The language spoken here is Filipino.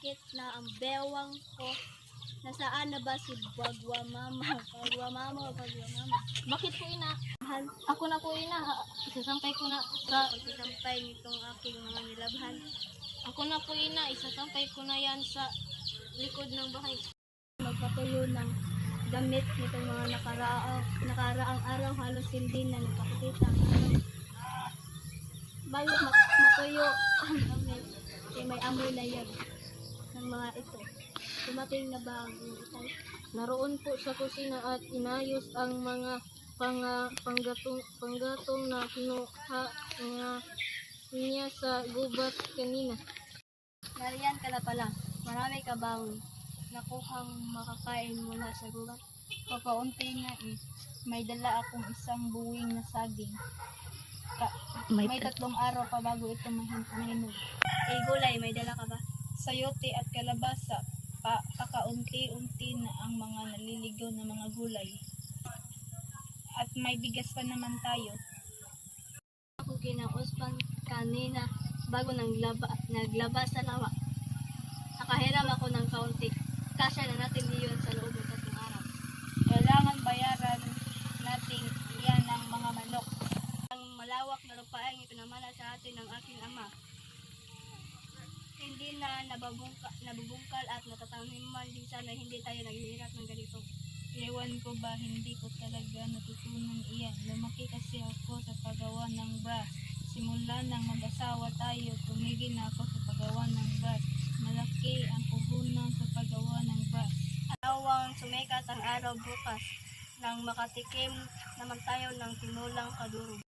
bakit na ang bewang ko, nasaan na ba si Bagwa Mama? Bagwa Mama, Bagwa Mama. Bakit po ina? Mahal, Ako na po ina. Isasampay ko na sa... pagsasampay nitong aking mga nilabhan. Ako na po ina. Isasampay ko na yan sa likod ng bahay. Magpatuyo ng damit nitong mga nakaraang araw, halos hindi na nagpakita. Bago matuyo ang damit, may amoy na yan ng mga ito. Dumating na ba ang itay? Naroon po sa kusina at inayos ang mga panggatong na kinuha niya sa gubat kanina. Nariyan ka na pala. Marami ka bang nakuhang makakain mula sa gubat? Kakaunti nga eh. May dala akong isang buwing na saging. May 3 araw pa bago ito mahinog. Gulay, may dala ka ba? Sayote at kalabasa, kakaunti-unti na ang mga naliligaw na mga gulay. At may bigas pa naman tayo. Ako kinauspan kanina bago naglaba sa lawa. Nakahiram ako ng kaunti. Kasya na natin iyon sa loob ng 3 araw. Kailangan bayaran natin yan ng mga manok. Ang malawak na lupain ipinamana sa atin ng aking ama. Hindi na nabubungkal at natataniman din sana hindi tayo naghihirap ng ganito. Ewan ko ba, hindi ko talaga natutunan iyan. Lumaki kasi ako sa paggawa ng brass. Simula nang mag-asawa tayo, tumigil na ako sa paggawa ng brass. Malaki ang puhunan sa paggawa ng brass. Alawang sumikat ang araw bukas nang makatikim naman tayo ng tinulang kadurog.